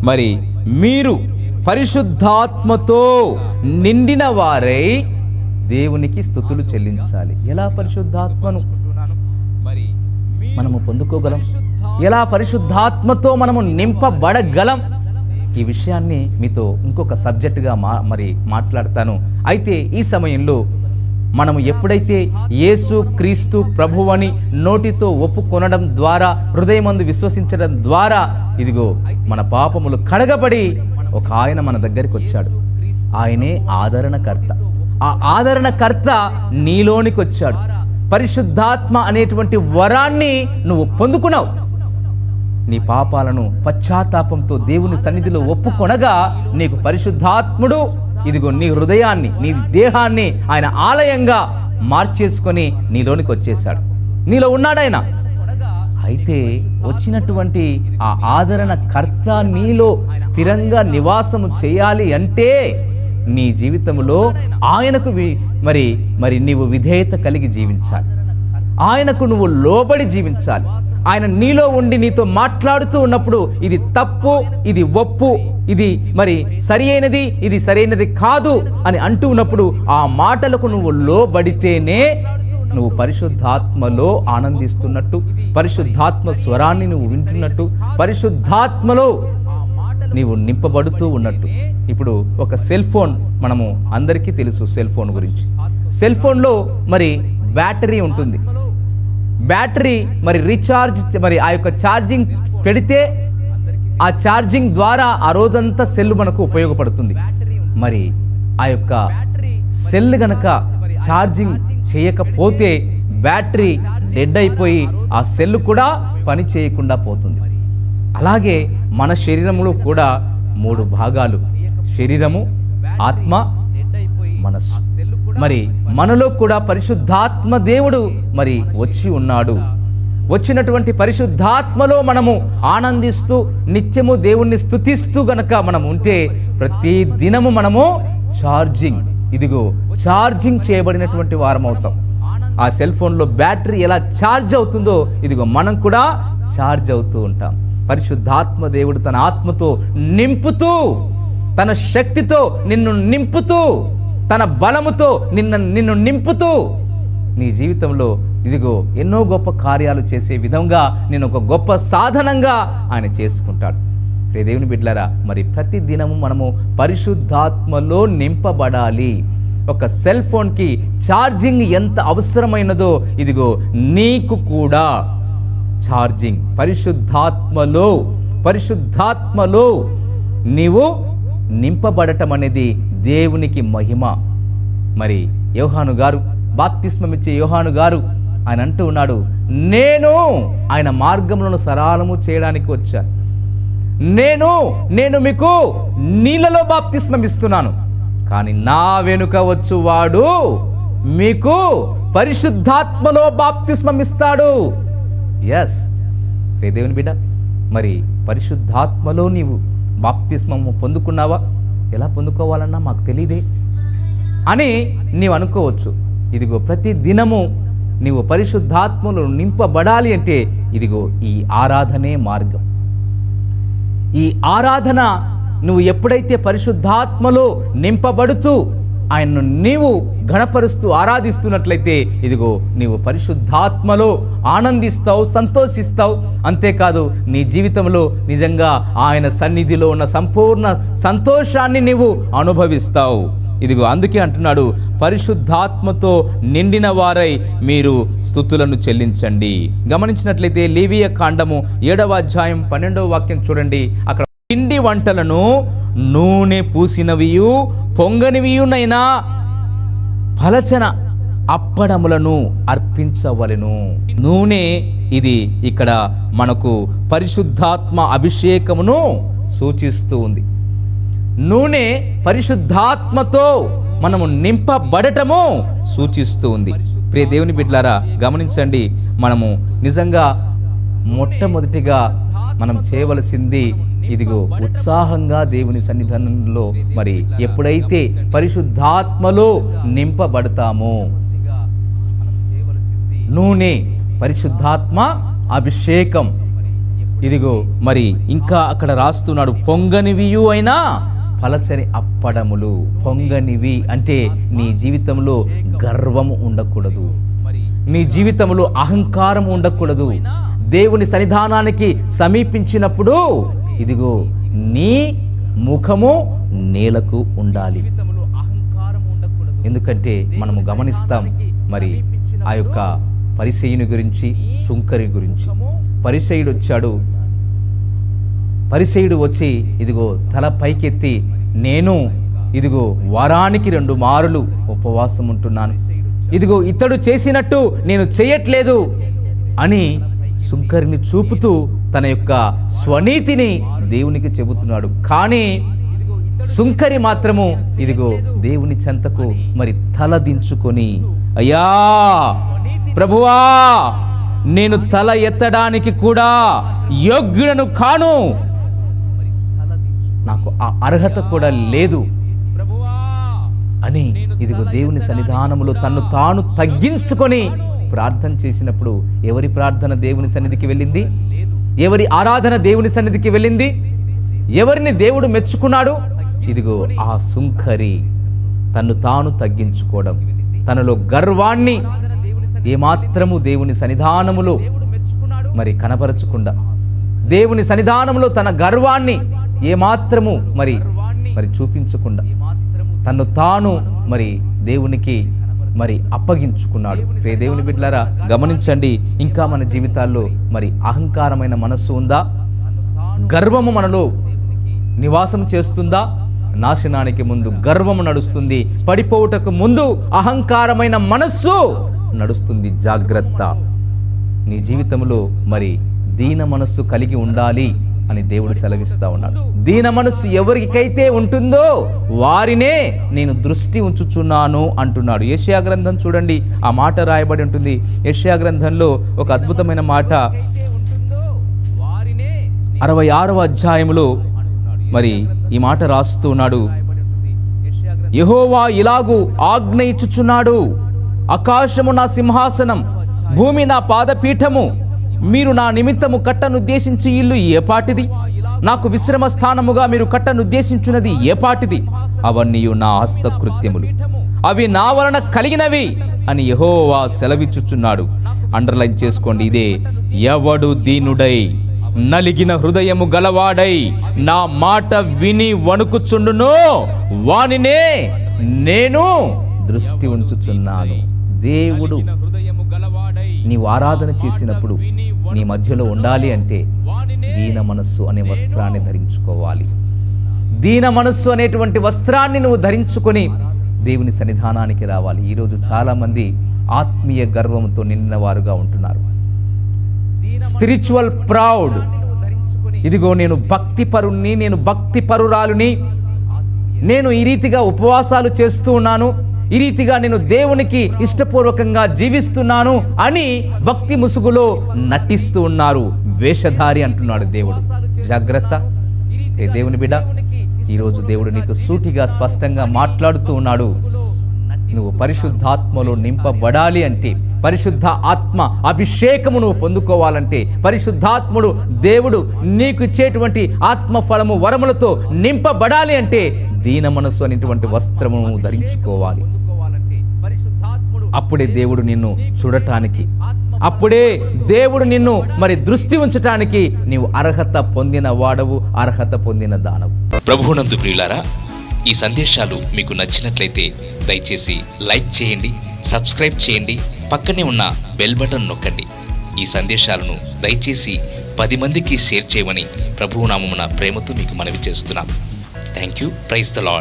మరి మీరు పరిశుద్ధాత్మతో నిండిన వారై దేవునికి స్తుతులు చెల్లించాలి. ఎలా పరిశుద్ధాత్మను మనము పొందుకోగలం? ఎలా పరిశుద్ధాత్మతో మనము నింపబడగలం? ఈ విషయాన్ని మీతో ఇంకొక సబ్జెక్టుగా మాట్లాడతాను. అయితే ఈ సమయంలో మనము ఎప్పుడైతే యేసు క్రీస్తు ప్రభువని నోటితో ఒప్పుకొనడం ద్వారా, హృదయమందు విశ్వసించడం ద్వారా, ఇదిగో మన పాపములు కడగబడి ఒక ఆయన మన దగ్గరికి వచ్చాడు. ఆయనే ఆదరణకర్త. ఆ ఆదరణకర్త నీలోనికి వచ్చాడు. పరిశుద్ధాత్మ అనేటువంటి వరాన్ని నువ్వు పొందుకున్నావు. నీ పాపాలను పశ్చాత్తాపంతో దేవుని సన్నిధిలో ఒప్పుకొనగా నీకు పరిశుద్ధాత్ముడు ఇదిగో నీ హృదయాన్ని, నీ దేహాన్ని ఆయన ఆలయంగా మార్చేసుకొని నీలోనికి వచ్చేసాడు. నీలో ఉన్నాడాయన. అయితే వచ్చినటువంటి ఆ ఆదరణకర్త నీలో స్థిరంగా నివాసము చేయాలి అంటే నీ జీవితంలో ఆయనకు మరి నీవు విధేయత కలిగి జీవించాలి. ఆయనకు నువ్వు లోబడి జీవించాలి. ఆయన నీలో ఉండి నీతో మాట్లాడుతూ ఉన్నప్పుడు ఇది తప్పు, ఇది ఒప్పు, ఇది మరి సరి అయినది, ఇది సరైనది కాదు అని అంటూ ఉన్నప్పుడు ఆ మాటలకు నువ్వు లోబడితేనే నువ్వు పరిశుద్ధాత్మలో ఆనందిస్తున్నట్టు, పరిశుద్ధాత్మ స్వరాన్ని నువ్వు వింటున్నట్టు, పరిశుద్ధాత్మలో నీవు నింపబడుతూ ఉన్నట్టు. ఇప్పుడు ఒక సెల్ ఫోన్, మనము అందరికీ తెలుసు సెల్ ఫోన్ గురించి. సెల్ ఫోన్లో మరి బ్యాటరీ ఉంటుంది. బ్యాటరీ మరి రీఛార్జ్, మరి ఆ యొక్క ఛార్జింగ్ పెడితే ఆ ఛార్జింగ్ ద్వారా ఆ రోజంతా సెల్ మనకు ఉపయోగపడుతుంది. మరి ఆ యొక్క సెల్ గనక ఛార్జింగ్ చేయకపోతే బ్యాటరీ డెడ్ అయిపోయి ఆ సెల్ కూడా పని చేయకుండా పోతుంది. అలాగే మన శరీరంలో కూడా 3 భాగాలు: శరీరము, ఆత్మ, మనస్సు. మరి మనలో కూడా పరిశుద్ధాత్మ దేవుడు మరి వచ్చి ఉన్నాడు. వచ్చినటువంటి పరిశుద్ధాత్మలో మనము ఆనందిస్తూ నిత్యము దేవుణ్ణి స్తుతిస్తూ గనక మనం ఉంటే ప్రతి దినము మనము ఛార్జింగ్ చేయబడినటువంటి వారం అవుతాం. ఆ సెల్ ఫోన్లో బ్యాటరీ ఎలా ఛార్జ్ అవుతుందో ఇదిగో మనం కూడా ఛార్జ్ అవుతూ ఉంటాం. పరిశుద్ధాత్మ దేవుడు తన ఆత్మతో నింపుతూ, తన శక్తితో నిన్ను నింపుతూ, తన బలముతో నిన్ను నింపుతూ నీ జీవితంలో ఇదిగో ఎన్నో గొప్ప కార్యాలు చేసే విధంగా నేను ఒక గొప్ప సాధనంగా ఆయన చేసుకుంటాడు. దేవుని బిడ్డలారా, మరి ప్రతి దినము మనము పరిశుద్ధాత్మలో నింపబడాలి. ఒక సెల్ ఫోన్కి ఛార్జింగ్ ఎంత అవసరమైనదో ఇదిగో నీకు కూడా ఛార్జింగ్ పరిశుద్ధాత్మలో నీవు నింపబడటం అనేది దేవునికి మహిమ. మరి యోహాను గారు, బాప్తిస్మమిచ్చే యోహాను గారు ఆయన అంటూ ఉన్నాడు, నేను ఆయన మార్గములను సరళము చేయడానికి వచ్చాను. నేను మీకు నీళ్ళలో బాప్తిస్మమిస్తున్నాను, కానీ నా వెనుక వచ్చువాడు మీకు పరిశుద్ధాత్మలో బాప్తిస్మమిస్తాడు. ఎస్ దేవుని బిడ్డ, మరి పరిశుద్ధాత్మలో నీవు బాప్తిస్మము పొందుకున్నావా? ఎలా పొందుకోవాలన్నా మాకు తెలియదే అని నీవు అనుకోవచ్చు. ఇదిగో ప్రతి దినము నీవు పరిశుద్ధాత్మలో నింపబడాలి అంటే ఇదిగో ఈ ఆరాధనే మార్గం. ఈ ఆరాధన నువ్వు ఎప్పుడైతే పరిశుద్ధాత్మలో నింపబడుతూ ఆయన్ను నీవు ఘనపరుస్తూ ఆరాధిస్తున్నట్లయితే ఇదిగో నీవు పరిశుద్ధాత్మలో ఆనందిస్తావు, సంతోషిస్తావు. అంతేకాదు నీ జీవితంలో నిజంగా ఆయన సన్నిధిలో ఉన్న సంపూర్ణ సంతోషాన్ని నీవు అనుభవిస్తావు. ఇదిగో అందుకే అంటున్నాడు, పరిశుద్ధాత్మతో నిండిన వారై మీరు స్తుతులను చెల్లించండి. గమనించినట్లయితే లేవియ కాండము 7వ అధ్యాయం 12వ వాక్యం చూడండి. అక్కడ పిండి వంటలను నూనె పూసినవియు పొంగనివియునైనా పలచన అప్పడములను అర్పించవలెను. నూనె ఇది ఇక్కడ మనకు పరిశుద్ధాత్మ అభిషేకమును సూచిస్తూ ఉంది. నూనె పరిశుద్ధాత్మతో మనము నింపబడటము సూచిస్తూ ఉంది. ప్రియ దేవుని బిడ్డలారా, గమనించండి, మనము నిజంగా మొట్టమొదటిగా మనం చేయవలసింది ఇదిగో ఉత్సాహంగా దేవుని సన్నిధానంలో మరి ఎప్పుడైతే పరిశుద్ధాత్మలో నింపబడతామో, నూనె పరిశుద్ధాత్మ అభిషేకం ఇదిగో మరి ఇంకా అక్కడ రాస్తున్నాడు, పొంగనివియు అయినా పలచని అప్పడములు. పొంగనివి అంటే నీ జీవితంలో గర్వము ఉండకూడదు, నీ జీవితంలో అహంకారం ఉండకూడదు. దేవుని సన్నిధానానికి సమీపించినప్పుడు ఇదిగో నీ ముఖము నేలకు ఉండాలి. ఎందుకంటే మనము గమనిస్తాం మరి ఆ యొక్క పరిసయ్యుని గురించి, సుంకరి గురించి. పరిసయ్యుడు వచ్చి ఇదిగో తల పైకెత్తి, నేను ఇదిగో వారానికి 2 మారులు ఉపవాసం ఉంటున్నాను, ఇదిగో ఇతడు చేసినట్టు నేను చేయట్లేదు అని సుంకరిని చూపుతూ తన యొక్క స్వనీతిని దేవునికి చెబుతున్నాడు. కానీ సుంకరి మాత్రము ఇదిగో దేవుని చెంతకు మరి తల దించుకొని, అయ్యా ప్రభువా, నేను తల ఎత్తడానికి కూడా యోగ్యుడను కాను, నాకు ఆ అర్హత కూడా లేదు అని ఇదిగో దేవుని సన్నిధానములో తన్ను తాను తగ్గించుకొని ప్రార్థన చేసినప్పుడు ఎవరి ప్రార్థన దేవుని సన్నిధికి వెళ్ళింది? ఎవరి ఆరాధన దేవుని సన్నిధికి వెళ్ళింది? ఎవరిని దేవుడు మెచ్చుకున్నాడు? ఇదిగో ఆ సుంకరి తన్ను తాను తగ్గించుకోవడం, తనలో గర్వాన్ని ఏమాత్రము దేవుని సన్నిధానములో మరి కనపరచకుండా, దేవుని సన్నిధానములో తన గర్వాన్ని ఏమాత్రము మరి చూపించకుండా తన్ను తాను మరి దేవునికి మరి అప్పగించుకున్నాడు. దేవుని బిడ్డలారా గమనించండి, ఇంకా మన జీవితాల్లో మరి అహంకారమైన మనస్సు ఉందా? గర్వము మనలో నివాసం చేస్తుందా? నాశనానికి ముందు గర్వము నడుస్తుంది, పడిపోవుటకు ముందు అహంకారమైన మనస్సు నడుస్తుంది. జాగ్రత్త. నీ జీవితంలో మరి దీన మనస్సు కలిగి ఉండాలి అని దేవుడు సెలవిస్తా ఉన్నాడు. దీన మనస్సు ఎవరికైతే ఉంటుందో వారినే నేను దృష్టి ఉంచుచున్నాను అంటున్నాడు. యెషయా గ్రంథం చూడండి, ఆ మాట రాయబడి ఉంటుంది. యెషయా గ్రంథంలో ఒక అద్భుతమైన మాట 66వ అధ్యాయములో మరి ఈ మాట రాస్తున్నాడు. యెహోవా ఇలాగు ఆజ్ఞ ఇచ్చుచున్నాడు, ఆకాశము నా సింహాసనం, భూమి నా పాదపీఠము. మీరు నా నిమిత్తము కట్టనుద్దేశించి ఇల్లు ఏపాటిది? నాకు విశ్రమ స్థానముగా మీరు కట్టనుద్దేశించున్నది ఏపాటిది? అవన్నీ నా హస్తకృత్యములు, అవి నా వలన కలిగినవి అని యెహోవా సెలవిచ్చుచున్నాడు. అండర్లైన్ చేసుకోండి, ఇదే. ఎవడు దీనుడై నలిగిన హృదయము గలవాడై నా మాట విని వణుకుచుండునో వానినే నేను దృష్టి ఉంచుచున్నాను. దేవుడు నీవు ఆరాధన చేసినప్పుడు నీ మధ్యలో ఉండాలి అంటే దీన మనస్సు అనే వస్త్రాన్ని ధరించుకోవాలి. దీన మనస్సు అనేటువంటి వస్త్రాన్ని నువ్వు ధరించుకొని దేవుని సన్నిధానానికి రావాలి. ఈరోజు చాలా మంది ఆత్మీయ గర్వంతో నిండిన వారుగా ఉంటున్నారు. Spiritual proud. ఇదిగో నేను భక్తి పరుణ్ణి, నేను భక్తి పరురాలుని, నేను ఈ రీతిగా ఉపవాసాలు చేస్తూ ఉన్నాను, ఈ రీతిగా నేను దేవునికి ఇష్టపూర్వకంగా జీవిస్తున్నాను అని భక్తి ముసుగులో నటిస్తూ ఉన్నారు. వేషధారి అంటున్నాడు దేవుడు. జాగ్రత్త. దేవుని బిడ్డ, ఈరోజు దేవుడు నీతో సూటిగా స్పష్టంగా మాట్లాడుతూ ఉన్నాడు. నువ్వు పరిశుద్ధాత్మలో నింపబడాలి అంటే, పరిశుద్ధ ఆత్మ అభిషేకము నువ్వు పొందుకోవాలంటే, పరిశుద్ధాత్ముడు దేవుడు నీకు ఇచ్చేటువంటి ఆత్మ ఫలము వరములతో నింపబడాలి అంటే దీన మనస్సు అనేటువంటి వస్త్రము ధరించుకోవాలి. అప్పుడే దేవుడు నిన్ను చూడటానికి, అప్పుడే దేవుడు నిన్ను మరి దృష్టి ఉంచటానికి నీవు అర్హత పొందిన వాడవు, అర్హత పొందిన దానవు. ప్రభువునందు ప్రియులారా, ఈ సందేశాలు మీకు నచ్చినట్లయితే దయచేసి లైక్ చేయండి, సబ్స్క్రైబ్ చేయండి, పక్కనే ఉన్న బెల్ బటన్ నొక్కండి. ఈ సందేశాలను దయచేసి 10 మందికి షేర్ చేయమని ప్రభువు నామమున ప్రేమతో మీకు మనవి చేస్తున్నాం. Thank you. Praise the lord.